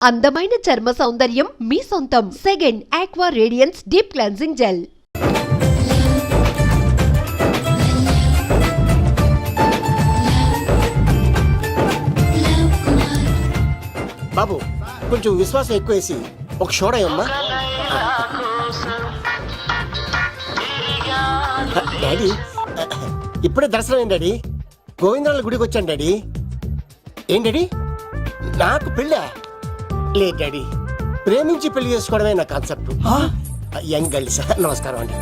అందమైన చర్మ సౌందర్యం మీ సొంతం. Second aqua radiance deep cleansing gel. బాబు కొంచెం విశ్వాసం ఎక్కువేసి ఒక షోడయమ్మా. డాడీ ఇప్పుడే దర్శనం ఏంటి డాడీ? గోవిందరాల గుడికి వచ్చాను డాడీ. ఏం డాడీ నాకు పెళ్ళా? లేదు డాడీ, ప్రేమించి పెళ్లి చేసుకోవడమే నా కాన్సెప్ట్. యంగ్ గర్ల్స్ నమస్కారం అండి.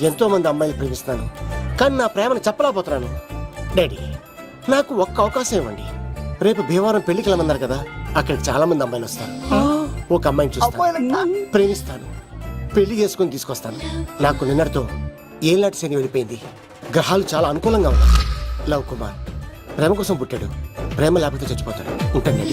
ఎంతో మంది అమ్మాయిలు ప్రేమిస్తున్నాను, కానీ నా ప్రేమను చెప్పలేకపోతున్నాను. డాడీ నాకు ఒక్క అవకాశం ఇవ్వండి. రేపు భీమవరం పెళ్లికి వెళ్ళమన్నారు కదా, అక్కడికి చాలా మంది అమ్మాయిలు వస్తారు. ఒక అమ్మాయిని చూస్తాను, ప్రేమిస్తాను, పెళ్లి చేసుకుని తీసుకొస్తాను. నాకు నిన్నటితో ఏలాంటి శని వెళ్ళిపోయింది. గ్రహాలు చాలా అనుకూలంగా ఉన్నాయి. లవ్ కుమార్ ప్రేమ కోసం పుట్టాడు, ప్రేమ లేకపోతే చచ్చిపోతాడు. ఉంటాను.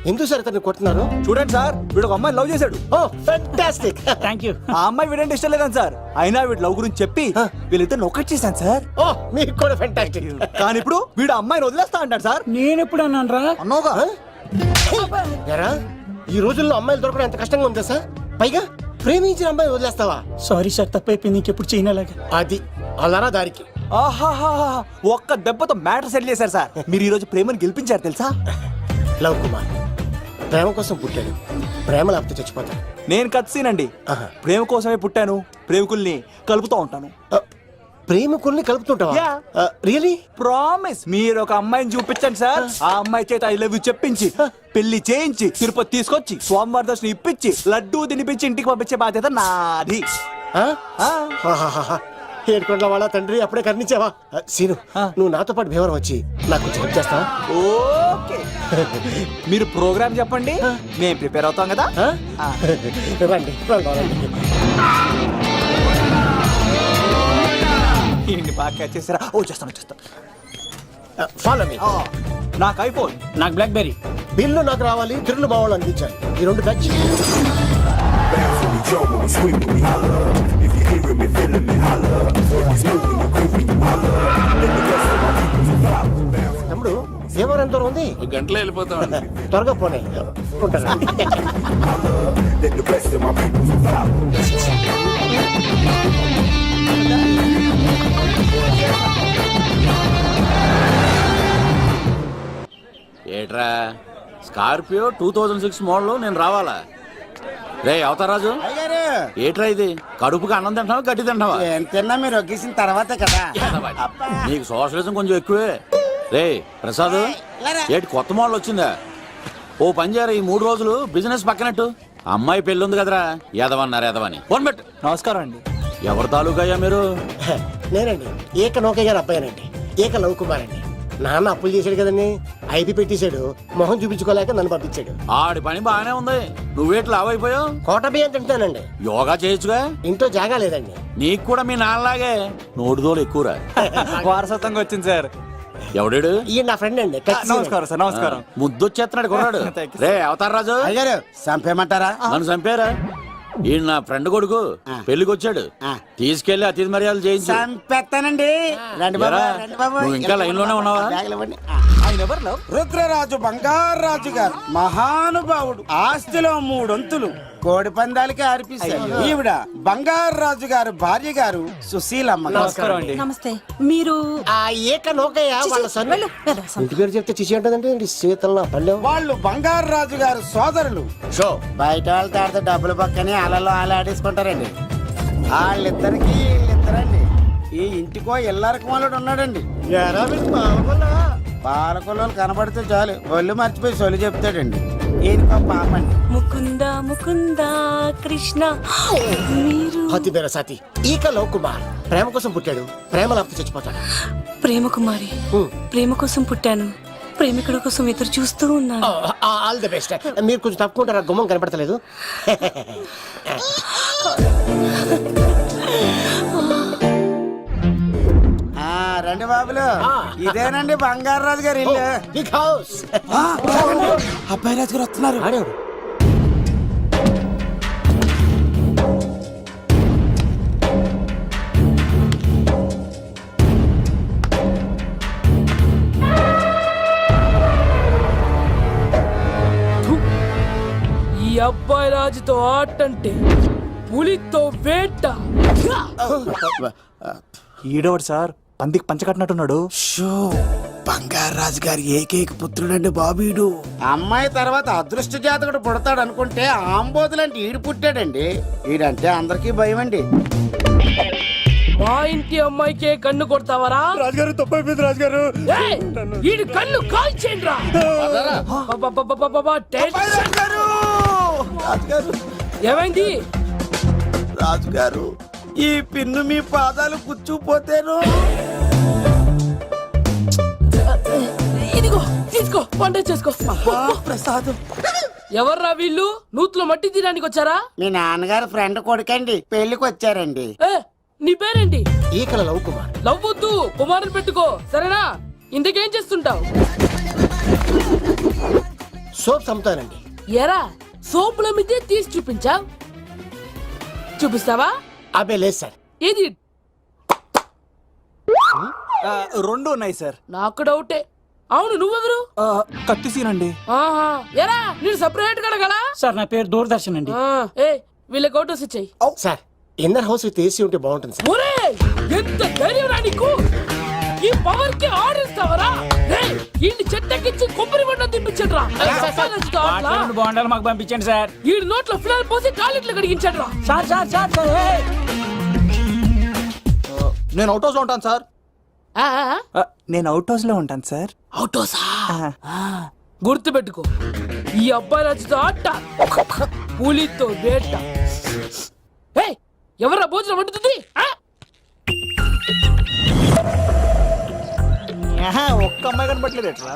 ఎందుకు సార్ అతన్ని కొడుతున్నారు? చూడండి సార్, వీడు ఒక అమ్మాయి లవ్ చేశాడు. Oh fantastic. థాంక్యూ. ఆ అమ్మాయి వీడంటే ఇష్టం లేదని సార్, అయినా వీడు లవ్ గురించి చెప్పి వీళ్ళిద్దరు ఒకటి చేశాను సార్. ఓ మీకు కూడా ఫెంటాస్టిక్. కానీ ఇప్పుడు వీడు అమ్మాయిని వదిలేస్తా అంటాడు సార్. నేను ఎప్పుడు అన్నాను రా? అన్నోగా ఎరా ఈ రోజుల్లో అమ్మాయిలు దొరకడం ఎంత కష్టంగా ఉందా సార్? పైగా ప్రేమించిన అమ్మాయి వదిలేస్తావా? సారీ సార్, తప్పైపోయింది. ఇంకెప్పుడు చేయనలాగా. అది అలారా దారికి. ఆహాహా, ఒక్క దెబ్బతో మ్యాటర్ సెటిల్ చేశారు సార్. మీరు ఈ రోజు ప్రేమను గెలిపించారు తెలుసా? లవ్ కుమార్ ప్రేమ కోసం పుట్టాడు, ప్రేమ లేకపోతే చచ్చిపోతాడు. నేను కత్సీనండి. ప్రేమ కోసమే పుట్టాను, ప్రేమికుల్ని కలుపుతూ ఉంటాను. ప్రేమికుల్ని కలుపుతుంటావా? రియలీ? ప్రామిస్. మీరు ఒక అమ్మాయిని చూపించండి సార్, ఆ అమ్మాయి చేత ఐ లవ్ యూ చెప్పించి పెళ్లి చేయించి తిరుపతి తీసుకొచ్చి స్వామివారి దర్శనం ఇప్పించి లడ్డూ తినిపించి ఇంటికి పంపించే బాధ్యత నాది. ఏడుకొండ వాళ్ళ తండ్రి అప్పుడే కర్ణించావా? సీను నువ్వు నాతో పాటు భీవరం వచ్చి నాకు కొంచెం హెల్ప్ చేస్తావా? ఓకే, మీరు ప్రోగ్రామ్ చెప్పండి, మేము ప్రిపేర్ అవుతాం కదా. రండి రండి. ఏంటి బాగా క్యాచ్ చేసారా? ఓ చేస్తాను. Follow me. నాకు ఐఫోన్, నాకు బ్లాక్ బెర్రీ. బిల్లు నాకు రావాలి, తిరులు మా వాళ్ళు అనిపించాలి. ఈ రెండు ఖర్చు. తమ్ముడు భీమవరం ఎంత దూరం ఉంది? గంటలో వెళ్ళిపోతాం. త్వరగా పోనీ. ఏట్రా స్కార్పియో 2006 మోడల్, నేను రావాలా? రే అవతారాజు, ఏట్రా ఇది? కడుపుకి అన్నం తింటావా గడ్డి తింటావా? తిన్నా మీరు ఒగ్గేసిన తర్వాతే కదా. నీకు సోషలిజం కొంచెం ఎక్కువే. రే ప్రసాద్, ఏటి కొత్త మోడల్ వచ్చిందా? ఓ పని చేయరా, ఈ 3 రోజులు బిజినెస్ పక్కనట్టు. అమ్మాయి పెళ్ళి ఉంది కదరా, ఎదవన్నారు ఎదవని. ఫోన్ పెట్టు. నమస్కారం అండి. ఎవరి తాలూకయ్యా మీరు? నేనండి ఏక నౌకయ్య గారు అబ్బాయినండి, ఏక లవ్ కుమార్ అండి. నాన్న అప్పులు చేశాడు కదండి, ఐపీ పెట్టేశాడు. మొహం చూపించుకోలేక నన్ను పంపించాడు. ఆడి పని బాగానే ఉంది, నువ్వేట్లు లావైపోయావు. కోట బియ్యం తింటానండి. యోగా చేయొచ్చుగా. ఇంట్లో జాగా లేదండి. నీకు కూడా మీ నాన్నలాగే నోటిదోలు ఎక్కువరా. వారసత్వంగా వచ్చింది సార్. ఎవడాడు? ఈయన నా ఫ్రెండ్ అండి. నమస్కారం సార్. నమస్కారం. ముద్దొచ్చేస్తున్నాడు కొన్నాడు. రే అవతార్ రాజు, అయ్యారు చంపేయమంటారా? నన్ను చంపారా? ఈయన నా ఫ్రెండ్ కొడుకు, పెళ్లికి వచ్చాడు. తీసుకెళ్లి అతిథి మర్యాదలు చేయించు. చంపేస్తానండి. రండి బాబు, రండి బాబు. నువ్వు ఇంకా లైన్ లోనే ఉన్నావా? రుద్రరాజు బంగారాజు గారు మహానుభావుడు, ఆస్తిలో 3 వంతులు కోడి పందాలకి అర్పిస్తారు. ఈవిడ బంగారాజు గారు భార్య గారు సుశీలమ్మ. నమస్కారం అండి. నమస్తే. మీరు ఆ ఏక నౌకయ్య వాళ్ళ సన్. ఇంటి పేరు చెప్తే చిచి ఉంటుందంటే శీతల పల్లె. వాళ్ళు బంగారాజు గారు సోదరులు. షో బయట వాళ్ళతో ఆడితే డబ్బులు పక్కనే అలలో ఆడేసుకుంటారండి. వాళ్ళిద్దరికి వీళ్ళిద్దరండి. ఈ ఇంటికో ఇల్లరకం వాళ్ళడు ఉన్నాడండి. పాలకొల్లు కనబడితే చాలు ఒళ్ళు మర్చిపోయి సొలి చెప్తాడండి. ఈయనకో పాపండి. ముకుంద ముకుంద కృష్ణ. మీరు హతి బేర సాతి ఈక లవ్ కుమార్ ప్రేమ కోసం పుట్టాడు, ప్రేమ లేకపోతే చచ్చిపోతాడు. ప్రేమ కుమారి, ప్రేమ కోసం పుట్టాను, ప్రేమికుడు కోసం ఎదురు చూస్తూ ఉన్నాను. All the best. మీరు కొంచెం తప్పుకుంటారా? గుమ్మం కనపడతలేదు. రండి బాబులు, ఇదేనండి బంగారాజు గారు ఇల్లు. Big house. అబ్బాయి రాజు గారు వస్తున్నారు. ఆడేవాడు అబ్బాయి రాజుతో ఆటంటే పులితో వేట. ఈడోడు సార్ పందికి పంచకట్టినట్టున్నాడు. షో బంగారాజు గారి ఏకైక పుత్రుడండి బాబీడు. అమ్మాయి తర్వాత అదృష్ట జాతకుడు పుడతాడు అనుకుంటే ఆంబోతులంటే ఈడు పుట్టాడండి. ఈడంటే అందరికీ భయం అండి. మా ఇంటి అమ్మాయికే కన్ను కొడతావరా? రాజుగారు తప్పైపోయింది రాజుగారు. ఏయ్, ఈడి కన్ను కాల్చేయండిరా. రాజుగారు ఏమైంది? రాజుగారు ఈ పిన్ను మీ పాదాలు కూర్చుపోతేను. ఇదిగో తీసుకో, వంట చేసుకో. ప్రసాదం. ఎవర్రా వీళ్ళు? నూతులో మట్టి తీయడానికి వచ్చారా? మీ నాన్నగారు ఫ్రెండ్ కొడుకండి, పెళ్లికి వచ్చారండి. ఏ, నీ పేరేంటి? ఈకల లవ్ కుమార్. లవ్వొద్దు, కుమారుని పెట్టుకో, సరేనా? ఇంతకేం చేస్తుంటావు? సోప్స్ అమ్ముతానండి. ఎరా సోపుల మీదే తీసి చూపించావు, చూపిస్తావా? అబ్బే లేదు సార్. ఏది? రెండు ఉన్నాయి సార్. నాకు డౌటే. అవును, నువ్వెవరు? కత్తి సీనండి. ఆహా, ఎరా నేను సపరేట్ కడగలా? సార్ నా పేరు దూరదర్శన్ అండి. ఏ వీళ్ళ గౌటోస్ ఇచ్చాయి. Sir inner house with AC ఉంటే బాగుంటుంది సార్. ఒరే ఎంత ధైర్యం రా నీకు! ఈ పవర్ కి ఆడిస్తావరా? ఈ చెట్టెక్కించి కొబ్బరి బండ తిప్పించడ్రా. రెండు బాండాలు మాకు పంపించండి సార్. ఈ నోట్లో ఫినాల్ పోసి టాయిలెట్లు కడిగించడ్రా. సార్ సార్ సార్ సార్ ఏయ్! నేను అవుట్ హౌస్ లో ఉంటాను సార్. నేను అవుట్ హౌస్ లో ఉంటాను సార్. అవుటోసా? గుర్తు పెట్టుకో, ఈ అబ్బాయి రాజుతో ఆట, పులితో వేట. ఎవరా భోజనం వండుతుంది? ఒక్క అమ్మాయి కనపట్లేదు ఎట్లా?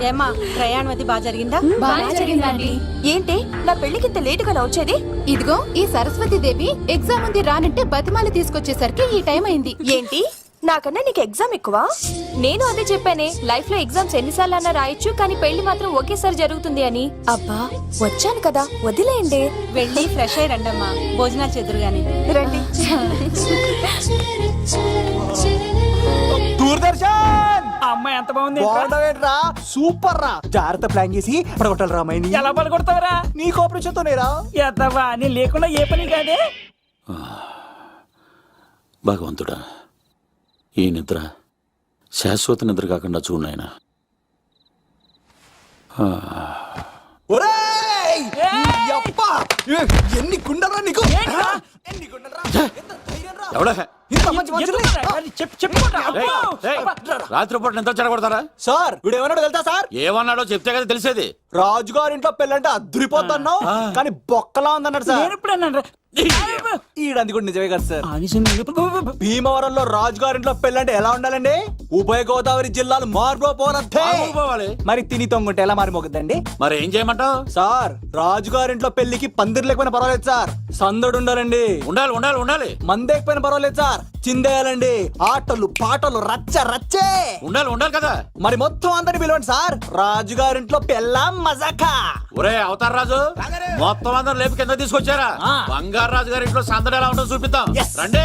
ఏమ్మా ప్రయాణం అది బాగా జరిగిందా? బాగా జరిగిందండి. ఏంటి నా పెళ్లికి ఇంత లేటుగా వచ్చేది? ఇదిగో ఈ సరస్వతి దేవి ఎగ్జామ్ ఉంది రానంటే బతిమాలి తీసుకొచ్చేసరికి ఈ టైం అయింది. ఏంటి నాకన్నా నీకు ఎగ్జామ్ ఎక్కువ? నేను అదే చెప్పానే, లైఫ్ లో ఎగ్జామ్స్ ఎన్నిసార్లు అన్నా రాయొచ్చు, కానీ పెళ్లి మాత్రం ఒకేసారి జరుగుతుంది అని. అబ్బా వచ్చాను కదా వదిలేయండి. వెళ్ళి ఫ్రెష్ అయ్యి రండమ్మా, భోజనాలు చెదురు గాని రండి. దూరదర్శన్ ఆ అమ్మాయి ఎంత బాగుంది. బాగుండవేంట్రా? సూపర్ రా. జాగ్రత్త ప్లాన్ చేసి పడగొట్టాలి రామాయణి. ఎలా పలుకొడతావరా? నీ కోఆపరేషన్ తోనేరా. ఎత్తవా నేను లేకుండా ఏ పని కాదే. భగవంతుడా, ఈ నిద్ర శాశ్వత నిద్ర కాకుండా చూడు నాయనా. ఒరేయ్! యప్ప! ఎన్ని గుండెలరా నీకు? ఎన్ని గుండెలరా? ఎంత ధైర్యంరా? ఎవడా ఇంత మంచి మనుషుల్ని? రాత్రిపూట నిద్ర చెడగొడతారా? సార్ వీడు ఏమన్నాడు తెలుసా సార్? ఏమన్నాడో చెప్తే కదా తెలిసేది. రాజుగారింట్లో పెళ్ళంటే అద్దరిపోతున్నావు, కానీ బొక్కలా ఉందన్నాడు సార్. నేను ఇప్పుడు అన్నాను రా. ఈడంది కూడా నిజమే కదా సార్. ఆనిసింది. భీమవరంలో రాజుగారింట్లో పెళ్ళంటే ఎలా ఉండాలండి? ఉభయ గోదావరి జిల్లాలు మారిపోవాలంటే పోవాలి. మరి తిని తొంగుంటే ఎలా మారిపోతుందండి? మరి ఏం చేయమంటావు? సార్ రాజుగారింట్లో పెళ్లికి పందిరి లేకపోయినా పర్వాలేదు సార్, సందడు ఉండాలండి. ఉండాలి ఉండాలి ఉండాలి. మందేకపోయినా పర్వాలేదు సార్, చిందేయాలండి. ఆటలు పాటలు రచ్చ రచ్చే ఉండాలి ఉండాలి కదా. మరి మొత్తం అందరిని పిలవండి సార్, రాజుగారింట్లో పెళ్ళాం మజాకా. ఒరే అవతార్ రాజు, మొత్తం అందరు లేపు కింద తీసుకొచ్చారా? బంగారు రాజు గారి ఇంట్లో సందడి ఎలా ఉంటుందో చూపిద్దాం. రండి.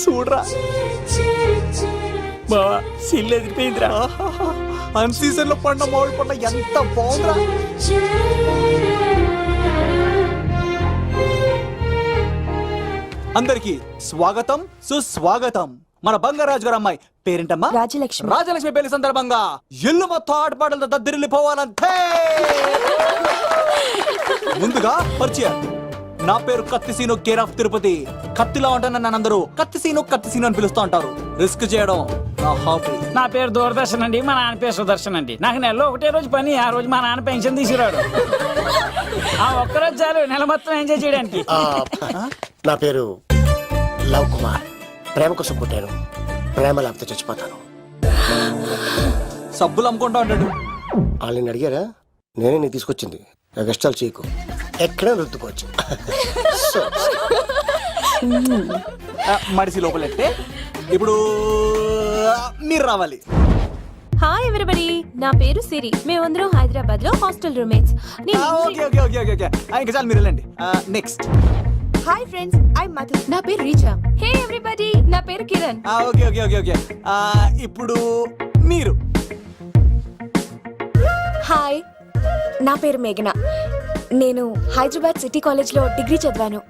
చూడరా బావా సిల్లు ఎదిరిపోయిందిరా. అన్ సీజన్ లో పండ మామిడి పండ ఎంత బాగుందిరా. అందరికి స్వాగతం సుస్వాగతం. మన బంగారాజు గారు అమ్మాయి పేరేంటమ్మా? రాజలక్ష్మి. రాజలక్ష్మి పెళ్లి సందర్భంగా ఇల్లు మొత్తం ఆటపాటలతో దద్దరిల్లిపోవాలంతే. ముందుగా పరిచయం, నా పేరు కత్తిసీను, కేర్ ఆఫ్ తిరుపతి. కత్తిలా ఉంటాను నన్ను అందరూ కత్తిసీను అని పిలుస్తూ ఉంటారు. రిస్క్ చేయడం నా హాబీ. నా పేరు దూరదర్శన్ అండి, మా నాన్న పేరు సుదర్శన్ అండి. నాకు నెలలో ఒకటే రోజు పని, ఆ రోజు మా నాన్న పెన్షన్ తీసుకురాడు. ఆ ఒక్కరోజు చాలు నెల మొత్తం ఎంజాయ్ చేయడానికి. నా పేరు లవ్ కుమార్. ప్రేమ కోసం పుట్టాను, ప్రేమ లేకపోతే చచ్చిపోతాను. సబ్బులు అమ్ముకుంటా ఉంటాడు. వాళ్ళని అడిగారా? నేనే నీకు తీసుకొచ్చింది. కష్టాలు చేయకు, ఎక్కడ రుద్దుకోవచ్చు. సో, మడిసి లోపలెట్టే ఇప్పుడు మీరు రావాలి. హాయ్ ఎవరిబడి, నా పేరు సిరి. మేమందరం హైదరాబాద్ లో hostel roommates. Okay okay okay okay okay ఇంకా చాలు, మీరు వెళ్ళండి. Next. Hi friends, I Madhu. నా పేరు రీచా. హే ఎవ్రీబడి, నా పేరు Kiran. Okay okay okay okay ఇప్పుడు మీరు. హాయ్, నా పేరు మేఘన. నేను హైదరాబాద్ సిటీ కాలేజ్ లో డిగ్రీ చదివాను.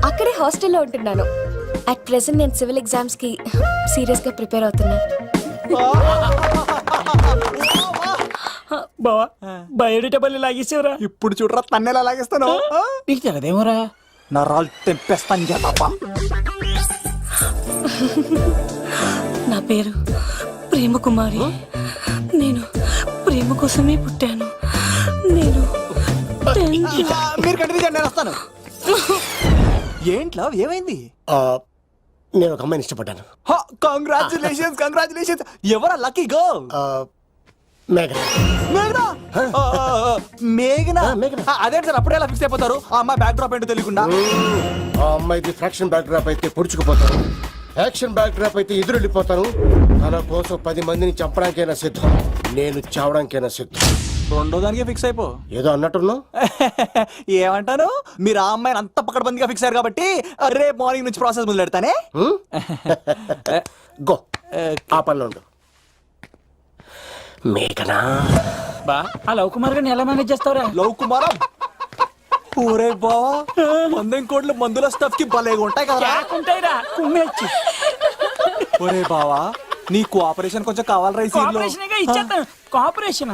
అక్కడే హాస్టల్లో ఉంటున్నాను. అట్ ప్రెసెంట్ నేను సివిల్ ఎగ్జామ్స్ కి సీరియస్ గా ప్రిపేర్ అవుతున్నా. బావా బయోడేటా లాగేసేవరా? ఇప్పుడు చూడరా తన్నెలా లాగేస్తాను. నీకు తెగదేమోరా? నా రాళ్ళు తెంపేస్తాను చేతప్ప. నా పేరు ప్రేమ కుమారి. నేను ప్రేమ కోసమే పుట్టాను. నేను మీరు కంటిన్యూ చేయండి, నేను వస్తాను. ఏంట్లో ఏమైంది? నేను ఒక అమ్మాయిని ఇష్టపడ్డాను. Congratulations congratulations. ఎవరా లక్కీ గర్ల్? మేఘన. మేఘనా? మేఘనా? మేఘన. అదేంటి సార్ అప్పుడే ఎలా ఫిక్స్ అయిపోతారు? ఆ అమ్మాయి బ్యాక్ డ్రాప్ ఏంటో తెలియకుండా. ఆ అమ్మాయిది ఫ్రాక్షన్ బ్యాక్ డ్రాప్ అయితే పొడుచుకుపోతాను, యాక్షన్ బ్యాక్ డ్రాప్ అయితే ఎదురెళ్ళిపోతాను. తన కోసం 10 మందిని చంపడానికైనా సిద్ధం, నేను చావడానికైనా సిద్ధం. రెండో దానికి ఫిక్స్ అయిపో. ఏదో అన్నట్టున్నావు. ఏమంటాను, మీరు ఆ అమ్మాయిని అంత పక్కడబందిగా ఫిక్స్ అయ్యారు కాబట్టి రేపు మార్నింగ్ నుంచి ప్రాసెస్ మొదలు పెడతానే. గో, ఆ పనిలో ఉండు. మేఘనా. బా ఆ లవ్ కుమార్ గారిని ఎలా మేనేజ్ చేస్తావురా? లవ్ కుమారా? ఊరే బావా, మందెం కోట్లు మందుల స్టఫ్ కి భలేగా ఉంటాయి కదా. ఉంటాయిరా కుమ్మేచ్చి. ఒరే బావా, నీ కోఆపరేషన్ కొంచెం కావాలి రైస్. కోఆపరేషన్ గా ఇచ్చేస్తాను. కోఆపరేషన్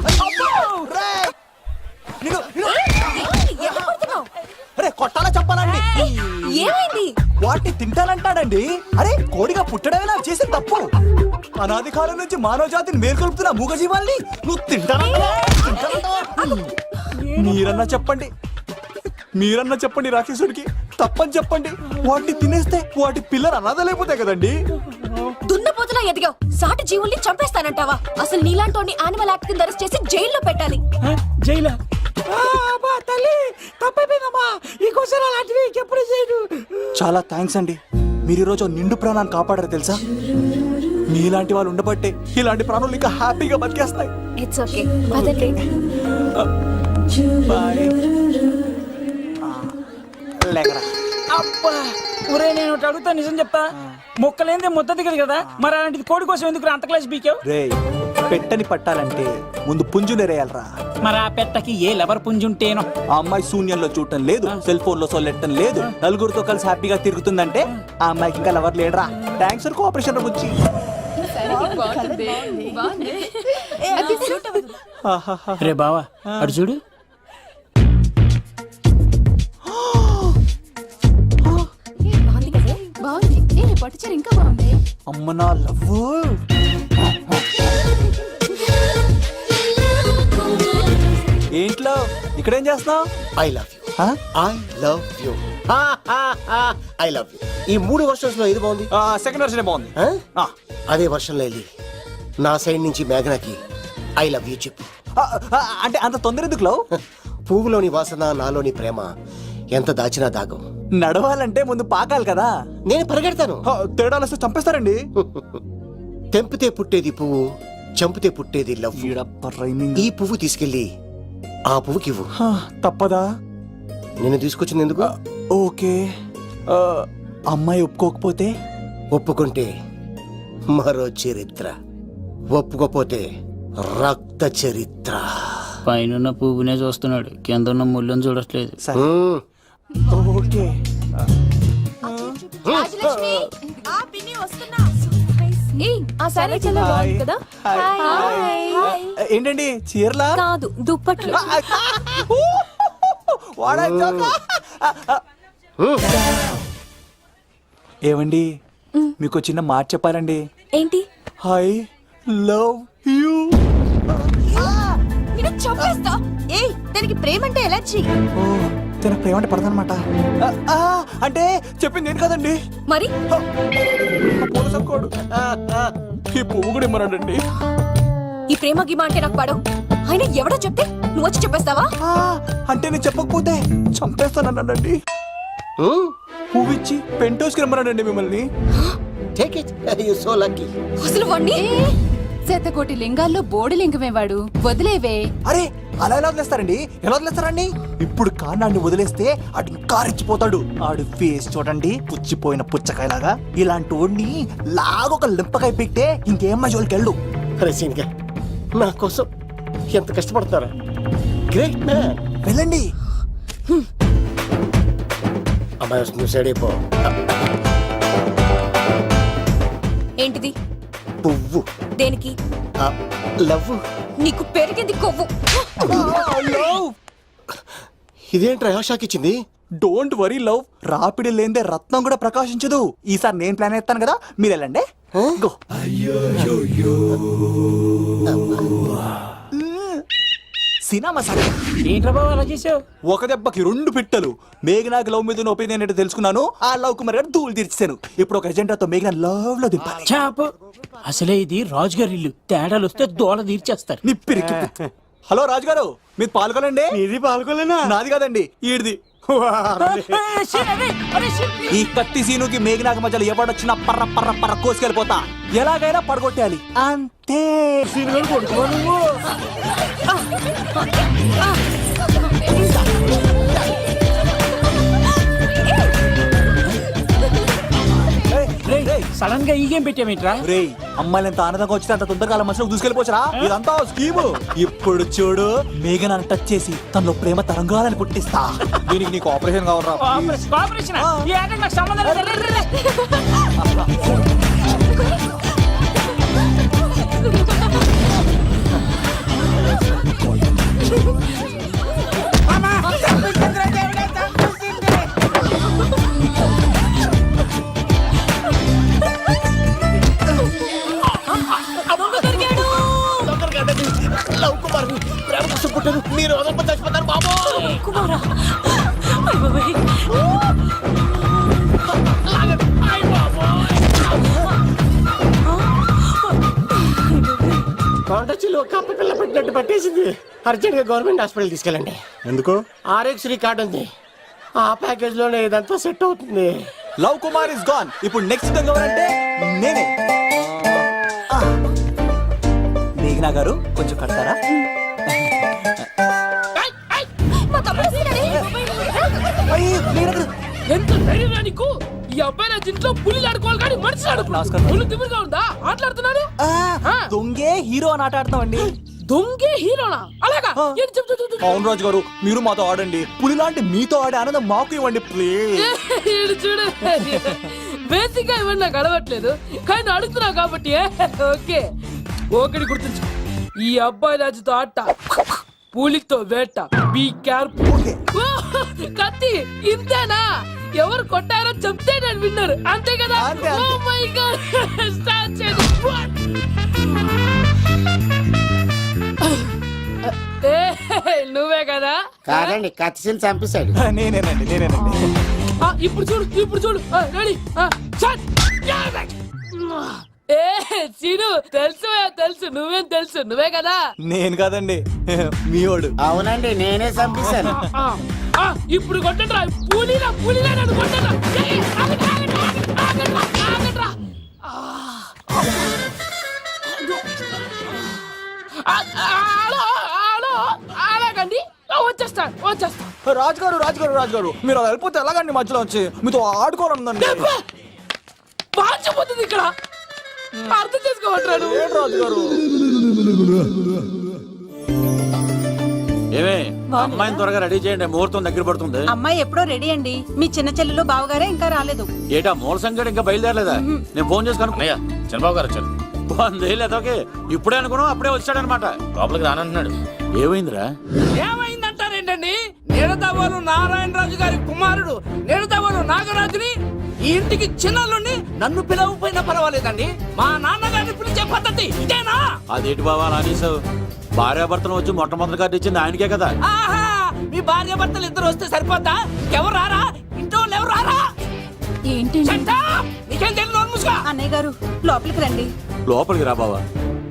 కొట్టాలా చెప్పాలండి? ఏమైంది? వాటిని తింటానంటాడండి. అరే కోడిగా పుట్టడమే నాకు చేసే తప్పు. అనాది కాలం నుంచి మానవ జాతిని మేల్కొల్పుతున్న మూగజీవాల్ని నువ్వు తింటానంటావా? మీరన్నా చెప్పండి, మీరన్నా చెప్పండి రాక్షసుడికి. తప్పని చెప్పండి. వాటిని తినేస్తే వాటి పిల్లలు అనాథలైపోతాయి కదండి. దున్నపోతులా ఎదిగావు, సాటి జీవుల్ని చంపేస్తానంటావా? అసలు నీలాంటి యానిమల్ యాక్ట్ కింద అరెస్ట్ చేసి జైల్లో పెట్టాలి. జైలా? తల్లి తప్పైపోయిందమ్మా, ఇంకోసారి అలాంటివి ఎప్పుడు చేయడు. చాలా థ్యాంక్స్ అండి, మీరు ఈరోజు నిండు ప్రాణాన్ని కాపాడారు తెలుసా. మీలాంటి వాళ్ళు ఉండబట్టే ఇలాంటి ప్రాణులు ఇంకా హ్యాపీగా బతికేస్తాయి. ఇట్స్ ఓకే, పదండి. బాయ్. లేకరా. అబ్బా ఒరే, నేను ఒకటి అడుగుతా, నిజం చెప్తా. మొక్కలేందే ముద్ద దిగదు కదా, మరి అలాంటిది కోడి కోసం ఎందుకు అంత క్లాస్ బీకావు? రే, పెట్టని పట్టాలంటే ముందు పుంజునేరేయాలరా. మరి ఆ పెట్టకి ఏ లవర్ పుంజుంటేనో. ఆ అమ్మాయి శూన్యంలో చూడటం లేదు, సెల్ ఫోన్ లో సొల్లెట్టడం లేదు, నలుగురితో కలిసి హ్యాపీగా తిరుగుతుందంటే ఆ అమ్మాయికి ఇంకా లవర్ లేడరా. థ్యాంక్స్ ఫర్ కోఆపరేషన్ గురించి. రే బావా అడు చూడు. బాగుంది. ఏ పట్టుచారు ఇంకా బాగుంది. అమ్మ నా లవ్. ఏంట్లో ఇక్కడేం చేస్తున్నావు? I love you. I love you. I love you. ఈ 3 వర్షన్స్ లో ఏది బాగుంది? సెకండ్ వర్షన్ బాగుంది. అదే వర్షంలో వెళ్ళి నా సైడ్ నుంచి మేఘనాకి ఐ లవ్ యూ చెప్పు. అంటే అంత తొందర ఎందుకు లవ్? పువ్వులోని వాసన, నాలోని ప్రేమ ఎంత దాచినా దాగం. నడవాలంటే ముందు పాకాలి కదా. నేను పరిగెడతాను. తేడాలు వస్తే చంపేస్తారండి. తెంపితే పుట్టేది పువ్వు, చంపితే పుట్టేది లవ్. ఈ పువ్వు తీసుకెళ్ళి ఆ పువ్వుకి ఇవ్వు. తప్పదా? నేను తీసుకొచ్చింది ఎందుకు? ఓకే. అమ్మాయి ఒప్పుకోకపోతే? ఒప్పుకుంటే మరో చరిత్ర, ఒప్పుకోపోతే రక్త చరిత్ర. పైన పువ్వునే చూస్తున్నాడు, కింద ఉన్న ముళ్ళని చూడట్లేదు. ఓకే. రాజలక్ష్మి, ఆ పిన్ని వస్తున్నా. ఏయ్, ఆ సారీ చాలా బాగుంది కదా. హాయ్. ఏంటండి చీరలా? కాదు, దుప్పట్లు. ఏమండి మీకు చిన్న మాట చెప్పాలండి. ఏంటి? I love you. నిన్ను చంపేస్తా. ఏయ్, దానికి ప్రేమ అంటే ఎలర్జీ. ఓ తన ప్రేమ అంటే పడదనమాట. అంటే చెప్పింది నేను కదండి. మరి పోలీసోడు ఈ పువ్వు కూడా ఇమ్మన్నాడండి. ఈ ప్రేమ గిమ అంటే నాకు పడవు. అయినా ఎవడో చెప్తే నువ్వు వచ్చి చెప్పేస్తావా? అంటే నేను చెప్పకపోతే చంపేస్తానన్నాడండి. పువ్వు ఇచ్చి పెంటోస్కి రమ్మన్నాడండి మిమ్మల్ని. Take it, you so lucky. అసలు వాణ్ణి శతకోటి లింగాల్లో బోడి లింగమే వాడు. వదిలేవే. అరే అలా ఎలా వదిలేస్తారండి? ఎలా వదిలేస్తారండి? ఇప్పుడు కాన్నాడిని వదిలేస్తే ఆడు ఇంకా రెచ్చిపోతాడు. ఆడు ఫేస్ చూడండి, పుచ్చిపోయిన పుచ్చకాయలాగా. ఇలాంటి వాడిని లాగొక లింపకాయ పెట్టే ఇంకేం మజోలికి వెళ్ళు. అరే సీన్గా, నా కోసం ఎంత కష్టపడతారా? Great man. వెళ్ళండి. అమ్మాయి వస్తుంది, సైడ్ అయిపో. ఏంటిది? పువ్వు. దేనికి? లవ్. నీకు పెరిగింది కొవ్వు. ఇదేంట్రా షాక్ ఇచ్చింది? డోంట్ వరీ లవ్, రాపిడి లేదే రత్నం కూడా ప్రకాశించదు. ఈసారి నేను ప్లాన్ ఎత్తాను కదా, మీరు వెళ్ళండి. గో. సినిమా సార్ ఏంట్రా బాబు అలా చేసావు? ఒక దెబ్బకి 2 పిట్టలు. మేఘనాకి లవ్ మీద ఉన్న ఒపీనియన్ ఏంటో తెలుసుకున్నాను. ఆ లవ్ కుమార్ గారు ధూళి తీర్చాను. ఇప్పుడు ఒక ఎజెండాతో మేఘనా లవ్ లో దింపాలి. చాపు. అసలే ఇది రాజుగారి ఇల్లు, తేడాలు వస్తే దోళ తీర్చేస్తారు. నిప్పిరికి. హలో రాజుగారు, మీరు పాల్గొనండి. ఇది పాల్గొలేనా? నాది కాదండి, ఈడిది. ఈ కత్తి సీనుకి మేఘనాకి మధ్యలో ఎవడొచ్చినా పర్ర పర్ర పర్ర కోసుకెళ్ళిపోతా. ఎలాగైనా పడగొట్టాలి అంతే. సడన్ గా ఈ గేమ్ పెట్టామేంట్రా? రేయ్, అమ్మాయిలు ఎంత ఆనందంగా వచ్చితే అంత తొందరగా అలా మనసులోకి దూసుకెళ్ళిపోవచ్చురా. ఇదంతా స్కీము. ఇప్పుడు చూడు, మేఘనాన్ని టచ్ చేసి తనలో ప్రేమ తరంగాలని పుట్టిస్తా. దీనికి నీకు ఆపరేషన్ కావాలరా? కోఆపరేషన్ ఈ ఆటకు నాకు సంబంధం లేదు. లవ్ కుమార్, ప్రేమ కోసం పుట్టాను. మీరు వదలప చచ్చిపోతారు బాబు. కుమారా, అయ్ బాబోయ్. కాంటాక్ట్లో కప్ప పిల్ల పెట్టినట్టు పట్టేసింది. అర్జెంట్ గా గవర్నమెంట్ హాస్పిటల్ తీసుకెళ్ళండి. ఎందుకు? ఆర్ఎక్స్ కార్డు ఉంది, ఆ ప్యాకేజ్ లోనే ఇదంతా సెట్ అవుతుంది. Love Kumar is gone. ఇప్పుడు నెక్స్ట్ దొంగ ఎవరంటే నేనే. మేఘనా గారు కొంచెం కడతారా? ఎంత ధైర్యం నీకు? ఈ అబ్బాయి నా ఇంట్లో పులి ఆడుకోవాలి కానీ మనిషి ఆడుకున్నాడు. పులి తిమ్మిగా ఉందా? ఆటలాడుతున్నాడు. దొంగే హీరో అని ఆట ఆడతామండి. దొంగే హీరోనా? అలాగా? ఏంటి చెప్పు చెప్పు చెప్పు. అవును రాజు గారు, మీరు మాతో ఆడండి. పులి లాంటి మీతో ఆడే ఆనందం మాకు ఇవ్వండి ప్లీజ్. ఈడు చూడు, బేసిక్ గా ఇవన్నీ నాకు అడవట్లేదు కానీ నువ్వు అడుగుతున్నావు కాబట్టి ఓకే. ఒకటి గుర్తుంచు, ఈ అబ్బాయి రాజుతో ఆట, పులితో వేట. Be careful. కత్తి ఇంతేనా? ఎవరు కొట్టారో చెప్తే నేను విన్నారు, అంతే కదా? ఓ మై గాడ్, స్టార్ట్ చేయండి. నువ్వే కదా? కాదండి, కత్తిని చంపేశాడు. నేనేనండి. ఇప్పుడు చూడు, ఇప్పుడు చూడు. రెడీ, ఏ సీను, తెలుసు నువ్వేం తెలుసు, నువ్వే కదా? నేను కాదండి, మీవాడు. అవునండి, నేనే చంపేశాను. ఇప్పుడు కొట్టండిరా, పులిలా నన్ను కొట్టండిరా. అలాగండి, వచ్చేస్తా. రాజుగారు మీరు అలా వెళ్ళిపోతే ఎలాగండి? మధ్యలో వచ్చి మీతో ఆడుకోవాలండి. పాచిపోతుంది ఇక్కడ, అర్థం చేసుకోవట్రాడు. రాజుగారు ఏమే, అమ్మాయిని త్వరగా రెడీ చేయండి, ముహూర్తం దగ్గర పడుతుంది. అమ్మాయి ఎప్పుడో రెడీ అండి. మీ చిన్న చెల్లెలు బావగారే ఇంకా రాలేదు. ఏటా మూల సంగతి ఇంకా బయలుదేరలేదా? నేను ఫోన్ చేసి కనుక్కున్నాయా? చంద్రబాబు గారు వచ్చారు. లేదోకే ఇప్పుడే అనుకున్నాం, అప్పుడే వచ్చాడనమాట. లోపలికి రానంటున్నాడు. ఏమైందిరా? ఏమైందంటారేంటండి? నిడదవోలు నారాయణరాజు గారి కుమారుడు నిడదవోలు నాగరాజుని ఈ ఇంటికి చిన్నల్లుండి నన్ను పిలవకపోయినా పర్వాలేదండి. మా నాన్నగారిని పిలిచే పద్ధతి ఇదేనా? అదేంటి బావా నానేసావు? భార్యాభర్తలు వచ్చి మొట్టమొదటి కార్డు ఇచ్చింది ఆయనకే కదా. ఆహా, మీ భార్య భర్తలు ఇద్దరు వస్తే సరిపోద్దా? ఎవరు రారా? ఇంట్లో వాళ్ళు ఎవరు రారా? ఏంటి Shut up! నీకేం తెలియదు, నోరు మూసుకో. అన్నయ్య గారు లోపలికి రండి. లోపలికి రా బావా,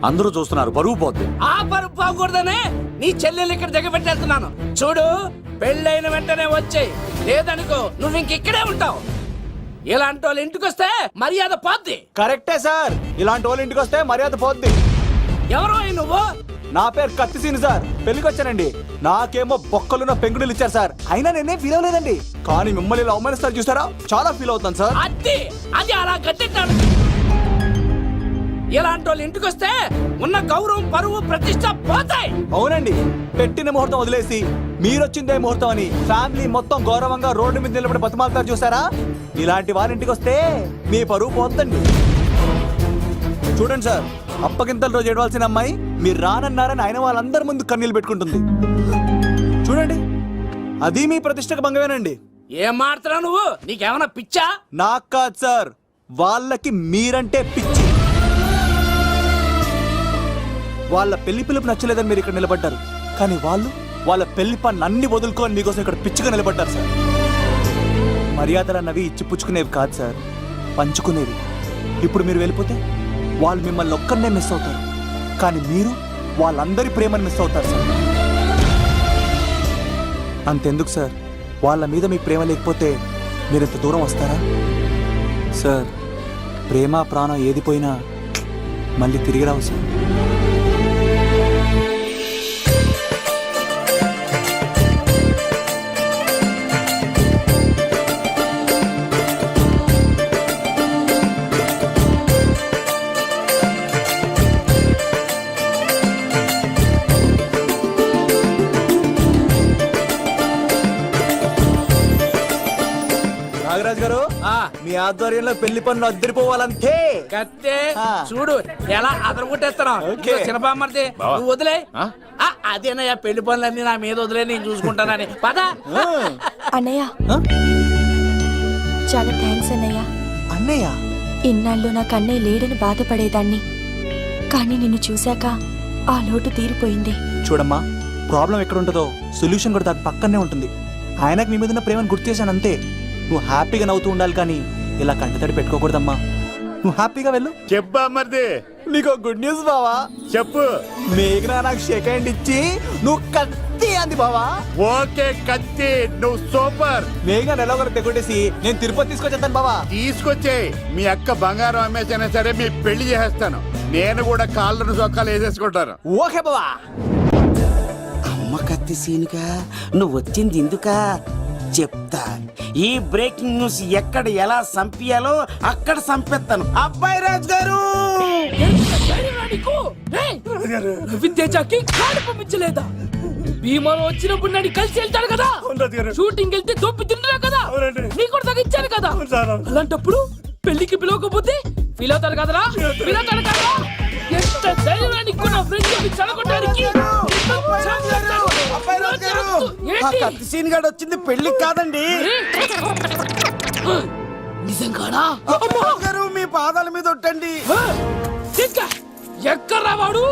అందరూ చూస్తున్నారు, పరుగు పోద్ది. ఆ పరుపు పోకూడదనే నీ చెల్లెలు ఇక్కడ దిగబెట్టేస్తున్నాను. చూడు, పెళ్ళైన వెంటనే వచ్చేయ్, లేదనుకో నువ్వు ఇంకిక్కడే ఉంటావు. ఇలాంటి వాళ్ళు ఇంటికి వస్తే మర్యాద పోద్ది. కరెక్టే సార్, ఇలాంటి వాళ్ళ ఇంటికి వస్తే మర్యాద పోద్ది. ఎవరో నువ్వు? నా పేరు కత్తిసీని సార్, పెళ్లికి వచ్చానండి. నాకేమో బొక్కలున్న పెంగుడులు ఇచ్చారు సార్, అయినా నేనే ఫీల్ అవ్వలేదండి. కానీ మిమ్మల్ని ఇలా అవమానిస్తారు చూసారా, చాలా ఫీల్ అవుతాను సార్. అది అలా గట్టెట్టాడు. ఇలాంటి వాళ్ళు ఇంటికి వస్తే ఉన్న గౌరవం, పరువు, ప్రతిష్ట పోతాయి. అవునండి, పెట్టిన ముహూర్తం వదిలేసి మీరొచ్చిందే ముహూర్తం అని ఫ్యామిలీ మొత్తం గౌరవంగా రోడ్డు మీద నిలబడి బతిమాలుతారు చూసారా, ఇలాంటి వాళ్ళ ఇంటికి వస్తే మీ పరువు పోతుందండి. చూడండి సార్, అప్పగింతల రోజు ఏడవలసిన అమ్మాయి మీరు రానన్నారని ఆయన వాళ్ళందరి ముందు కన్నీళ్ళు పెట్టుకుంటుంది. చూడండి, అది మీ ప్రతిష్టకు భంగమేనండి. ఏం మాట్లాడుతున్నావు నువ్వు? నీకేమైనా పిచ్చా? నాకు కాదు సార్, వాళ్ళకి మీరంటే పిచ్చి. వాళ్ళ పెళ్లి పిలుపు నచ్చలేదని మీరు ఇక్కడ నిలబడ్డారు, కానీ వాళ్ళు వాళ్ళ పెళ్లి పని అన్ని వదులుకొని మీకోసం ఇక్కడ పిచ్చిగా నిలబడ్డారు సార్. మర్యాదలు అన్నవి ఇచ్చిపుచ్చుకునేవి కాదు సార్, పంచుకునేవి. ఇప్పుడు మీరు వెళ్ళిపోతే వాళ్ళు మిమ్మల్ని ఒక్కరినే మిస్ అవుతారు, కానీ మీరు వాళ్ళందరి ప్రేమను మిస్ అవుతారు సార్. అంతెందుకు సార్, వాళ్ళ మీద మీ ప్రేమ లేకపోతే మీరు ఇంత దూరం వస్తారా సార్? ప్రేమ ప్రాణం ఏది పోయినా మళ్ళీ తిరిగి రావు సార్. నాగరాజు గారు, మీ ఆధ్వర్యంలో పెళ్లి పనులు అద్దరిపోవాలంతే. కత్తే ఆ. చూడు ఎలా అదరగొట్టేస్తున్నావు. ఓకే. చిన్నపామర్ది నువ్వు వదిలే. అదేనయ్యా, పెళ్లి పనులన్నీ నా మీద వదిలే, నేను చూసుకుంటానని. పద. అన్నయ్య, చాలా థ్యాంక్స్ అన్నయ్య. అన్నయ్య, ఇన్నాళ్ళు నాకు అన్నయ్య లేడని బాధపడేదాన్ని, కానీ నిన్ను చూశాక ఆ లోటు తీరిపోయింది. చూడమ్మా, ప్రాబ్లం ఎక్కడ ఉంటుందో సొల్యూషన్ కూడా దాని పక్కనే ఉంటుంది. ఆయనకు మీ మీద ఉన్న ప్రేమను గుర్తు చేశాను అంతే. నువ్వు హ్యాపీగా నవ్వుతూ ఉండాలి, కానీ ఇలా కంటతడి పెట్టుకోకూడదమ్మా. నువ్వు హ్యాపీగా వెళ్ళు. చెప్పా మరిది, నీకు గుడ్ న్యూస్ బావా. చెప్పు. మేఘనా నాకు షేక్ హ్యాండ్ ఇచ్చి నువ్వు కత్తి అంది బావా. ఓకే కత్తి, నువ్వు సూపర్. మేఘనా ఎలా ఒకరు తెగొట్టేసి నేను తిరుపతి తీసుకొచ్చేస్తాను బావా. తీసుకొచ్చే మీ అక్క బంగారం అమ్మేసైనా సరే మీ పెళ్లి చేసేస్తాను. నేను కూడా కాళ్ళను సొక్కాలు వేసేసుకుంటాను. ఓకే బావా. అమ్మ కత్తి సీనుగా నువ్వు వచ్చింది ఎందుకా చెప్తా. ఈ బ్రేకింగ్ న్యూస్ ఎక్కడ ఎలా సంపియాలో అక్కడ సంపెత్తాను. అబ్బాయి రాజు గారు, రవితేజకి కాడు పంపించలేదా? భీమాలో వచ్చినప్పుడు నన్ను కలిసి వెళ్తాడు కదా, షూటింగ్ వెళ్తే దొప్పి తింటున్నా కదా, నీకు కూడా తగ్గించాను కదా. అలాంటప్పుడు పెళ్లికి పిలవకపోతే ఫీల్ అవుతాడు కదరా, ఫీల్ అవుతాడు కదరా. ఎంత ధైర్యాన్ని నా ఫ్రెండ్ చదవడానికి. కత్తి సీన్ గాడు వచ్చింది పెళ్లికి కాదండి. నిజంగానా? గారు మీ పాదాల మీద ఒట్టండి. ఎక్కడ్రా వాడు?